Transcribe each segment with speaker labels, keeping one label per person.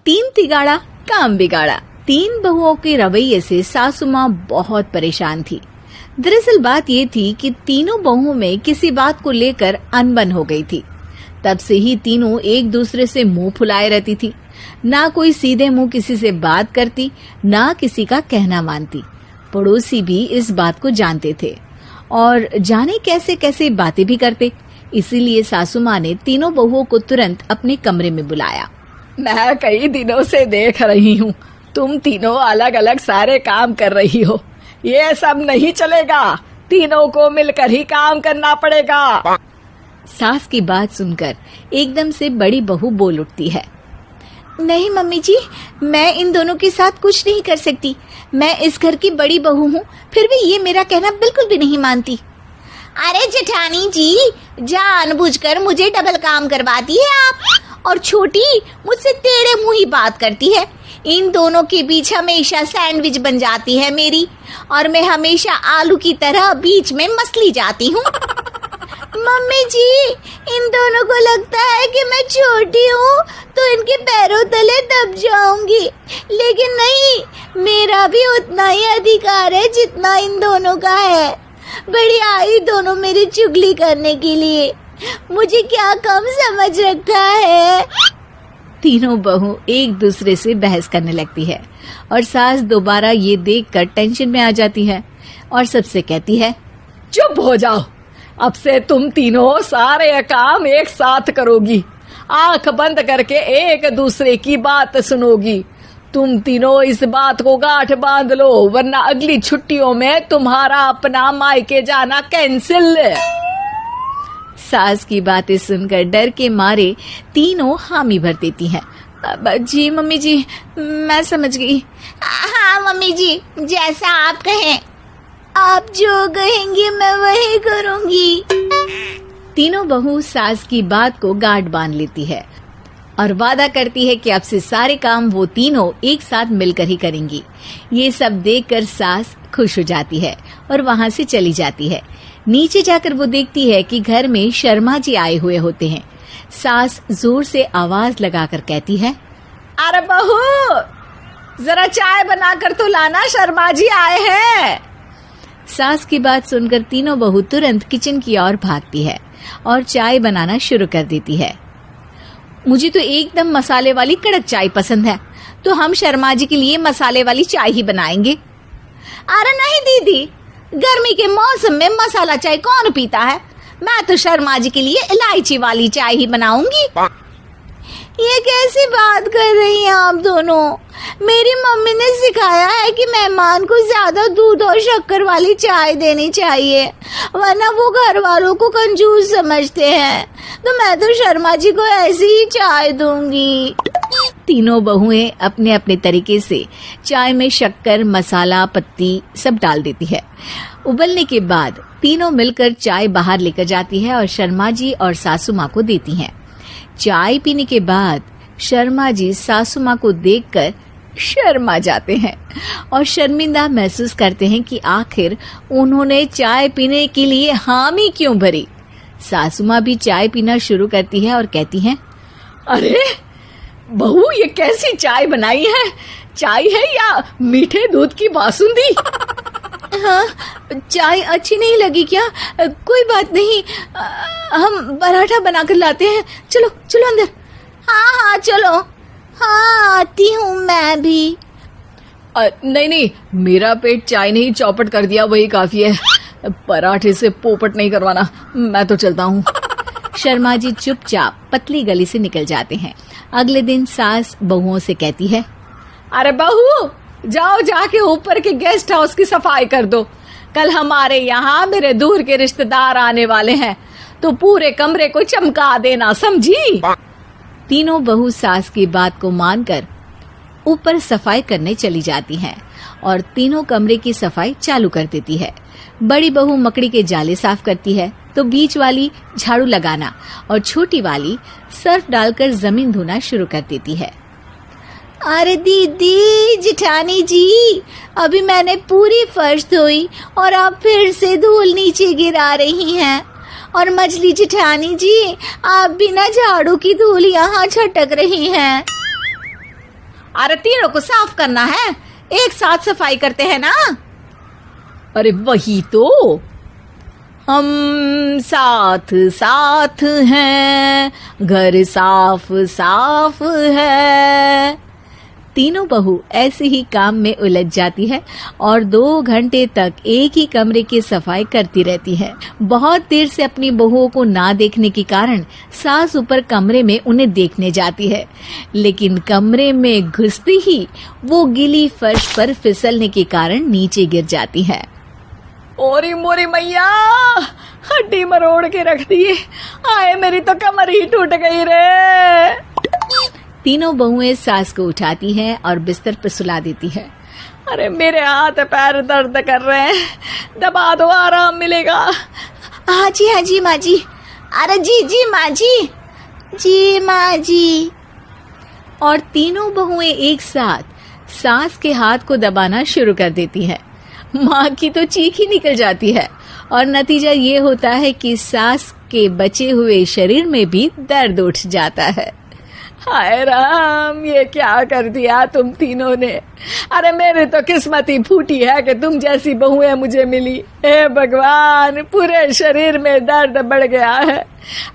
Speaker 1: तीन तिगाड़ा काम बिगाड़ा। तीन बहुओं के रवैये से सासू माँ बहुत परेशान थी। दरअसल बात ये थी कि तीनों बहुओं में किसी बात को लेकर अनबन हो गई थी। तब से ही तीनों एक दूसरे से मुंह फुलाए रहती थी। ना कोई सीधे मुंह किसी से बात करती, ना किसी का कहना मानती। पड़ोसी भी इस बात को जानते थे और जाने कैसे कैसे बातें भी करते। इसीलिए सासू माँ ने तीनों बहुओं को तुरंत अपने कमरे में बुलाया।
Speaker 2: मैं कई दिनों से देख रही हूँ, तुम तीनों अलग अलग सारे काम कर रही हो। ये सब नहीं चलेगा, तीनों को मिलकर ही काम करना पड़ेगा।
Speaker 1: सास की बात सुनकर एकदम से बड़ी बहू बोल उठती है। नहीं मम्मी जी, मैं इन दोनों के साथ कुछ नहीं कर सकती। मैं इस घर की बड़ी बहू हूँ, फिर भी ये मेरा कहना बिल्कुल भी नहीं मानती।
Speaker 3: अरे जेठानी जी, जानबूझकर मुझे डबल काम करवाती है आप। और छोटी मुझसे टेढ़े मुंह ही बात करती है। इन दोनों के बीच हमेशा सैंडविच बन जाती है मेरी, और मैं हमेशा आलू की तरह बीच में मसली जाती हूँ। मम्मी जी, इन दोनों को लगता है कि मैं छोटी हूँ तो इनके पैरों तले दब जाऊंगी, लेकिन नहीं, मेरा भी उतना ही अधिकार है जितना इन दोनों का है। बड़ी आई दोनों मेरी चुगली करने के लिए, मुझे क्या कम समझ रखा है।
Speaker 1: तीनों बहू एक दूसरे से बहस करने लगती है और सास दोबारा ये देखकर टेंशन में आ जाती है और सबसे कहती है,
Speaker 2: चुप हो जाओ, अब से तुम तीनों सारे काम एक साथ करोगी। आंख बंद करके एक दूसरे की बात सुनोगी। तुम तीनों इस बात को गांठ बांध लो, वरना अगली छुट्टियों में तुम्हारा अपना मायके जाना कैंसिल।
Speaker 1: सास की बातें सुनकर डर के मारे तीनों हामी भर देती हैं। जी मम्मी जी, मैं समझ गई।
Speaker 3: हाँ मम्मी जी, जैसा आप कहें। आप जो कहेंगी मैं वही करूंगी।
Speaker 1: तीनों बहू सास की बात को गांठ बांध लेती है और वादा करती है कि अब से सारे काम वो तीनों एक साथ मिलकर ही करेंगी। ये सब देखकर सास खुश हो जाती है और वहाँ से चली जाती है। नीचे जाकर वो देखती है कि घर में शर्मा जी आए हुए होते हैं। सास जोर से आवाज लगाकर कहती है,
Speaker 2: अरे बहू, जरा चाय बनाकर तो लाना, शर्मा जी आए हैं।
Speaker 1: सास की बात सुनकर तीनों बहू तुरंत किचन की ओर भागती है और चाय बनाना शुरू कर देती है। मुझे तो एकदम मसाले वाली कड़क चाय पसंद है, तो हम शर्मा जी के लिए मसाले वाली चाय ही बनाएंगे।
Speaker 3: अरे नहीं दीदी, गर्मी के मौसम में मसाला चाय कौन पीता है? मैं तो शर्मा जी के लिए इलायची वाली चाय ही बनाऊंगी। ये कैसी बात कर रही हैं आप दोनों? मेरी मम्मी ने सिखाया है कि मेहमान को ज्यादा दूध और शक्कर वाली चाय देनी चाहिए, वरना वो घर वालों को कंजूस समझते हैं। तो मैं तो शर्मा जी को ऐसी ही चाय दूंगी।
Speaker 1: तीनों बहुएं अपने अपने तरीके से चाय में शक्कर, मसाला, पत्ती सब डाल देती है। उबलने के बाद तीनों मिलकर चाय बाहर लेकर जाती है और शर्मा जी और सासू माँ को देती हैं। चाय पीने के बाद शर्मा जी सासू माँ को देखकर शर्मा जाते हैं और शर्मिंदा महसूस करते हैं कि आखिर उन्होंने चाय पीने के लिए हामी क्यों भरी। सासू माँ भी चाय पीना शुरू करती है और कहती हैं,
Speaker 2: अरे बहू, ये कैसी चाय बनाई है? चाय है या मीठे दूध की बासुंदी?
Speaker 1: हाँ, चाय अच्छी नहीं लगी क्या? कोई बात नहीं, हम पराठा बनाकर लाते हैं। चलो चलो अंदर।
Speaker 3: हाँ हाँ चलो। हाँ आती हूँ मैं भी।
Speaker 2: नहीं नहीं, मेरा पेट चाय ने ही चौपट कर दिया, वही काफी है। पराठे से पोपट नहीं करवाना, मैं तो चलता हूँ।
Speaker 1: शर्मा जी चुपचाप पतली गली से निकल जाते हैं। अगले दिन सास बहुओं से कहती है,
Speaker 2: अरे बहू, जाओ जाके ऊपर के गेस्ट हाउस की सफाई कर दो। कल हमारे यहाँ मेरे दूर के रिश्तेदार आने वाले हैं, तो पूरे कमरे को चमका देना, समझी?
Speaker 1: तीनों बहू सास की बात को मानकर ऊपर सफाई करने चली जाती हैं और तीनों कमरे की सफाई चालू कर देती है। बड़ी बहू मकड़ी के जाले साफ करती है, तो बीच वाली झाड़ू लगाना और छोटी वाली सर्फ डालकर जमीन धोना शुरू कर देती है।
Speaker 3: अरे दीदी, जेठानी जी, अभी मैंने पूरी फर्श धोई और आप फिर से धूल नीचे गिरा रही हैं। और मछली जेठानी जी, आप बिना झाड़ू की धूल यहाँ छटक रही हैं।
Speaker 1: अरे तीनों को साफ करना है, एक साथ सफाई करते हैं ना।
Speaker 2: अरे वही तो,
Speaker 1: हम साथ साथ हैं, घर साफ साफ है। तीनों बहू ऐसे ही काम में उलझ जाती है और 2 घंटे तक एक ही कमरे की सफाई करती रहती है। बहुत देर से अपनी बहुओं को ना देखने के कारण सास ऊपर कमरे में उन्हें देखने जाती है, लेकिन कमरे में घुसते ही वो गीली फर्श पर फिसलने के कारण नीचे गिर जाती है।
Speaker 2: ओरी मोरी मैया, हड्डी मरोड़ के रख दी। आए मेरी तो कमर ही टूट गई रे।
Speaker 1: तीनों बहुएं सास को उठाती हैं और बिस्तर पर सुला देती है।
Speaker 2: अरे मेरे हाथ पैर दर्द कर रहे हैं, दबा दो, आराम मिलेगा।
Speaker 3: हाँ जी माँ जी। अरे जी माँ जी माँ जी।
Speaker 1: और तीनों बहुएं एक साथ सास के हाथ को दबाना शुरू कर देती हैं। माँ की तो चीख ही निकल जाती है और नतीजा ये होता है कि सास के बचे हुए शरीर में भी दर्द उठ जाता है।
Speaker 2: हाय राम, ये क्या कर दिया तुम तीनों ने। अरे मेरी तो किस्मत ही फूटी है कि तुम जैसी बहुएं मुझे मिली। हे भगवान, पूरे शरीर में दर्द बढ़ गया है।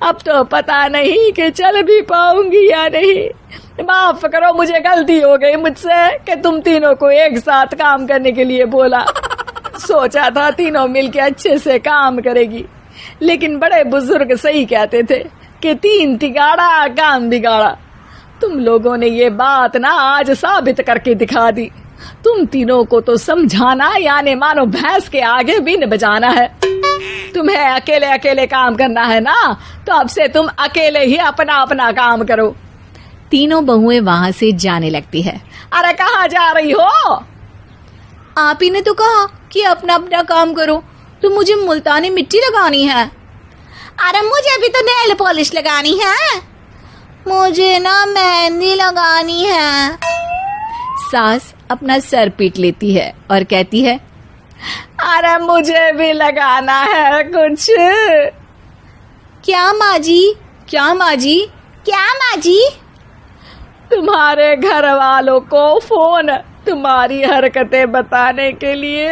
Speaker 2: अब तो पता नहीं कि चल भी पाऊंगी या नहीं। माफ करो, मुझे गलती हो गई मुझसे कि तुम तीनों को एक साथ काम करने के लिए बोला। सोचा था तीनों मिलके अच्छे से काम करेगी, लेकिन बड़े बुजुर्ग सही कहते थे कि 3 तिगाड़ा काम बिगाड़ा। तुम लोगों ने ये बात ना आज साबित करके दिखा दी। तुम तीनों को तो समझाना यानी मानो भैंस के आगे बीन बजाना है। तुम्हें अकेले अकेले काम करना है ना, तो अब से तुम अकेले ही अपना अपना काम करो।
Speaker 1: तीनों बहुएं वहां से जाने लगती है।
Speaker 2: अरे कहाँ जा रही हो?
Speaker 1: आप ही ने तो कहा कि अपना अपना काम करो, तो मुझे मुल्तानी मिट्टी लगानी है।
Speaker 3: अरे मुझे भी तो नेल पॉलिश लगानी है, मुझे ना मेहंदी लगानी है।
Speaker 1: सास अपना सर पीट लेती है और कहती है,
Speaker 2: अरे मुझे भी लगाना है कुछ।
Speaker 1: क्या माँ जी? क्या माँ जी?
Speaker 3: क्या माँ जी?
Speaker 2: तुम्हारे घर वालों को फोन तुम्हारी हरकतें बताने के लिए।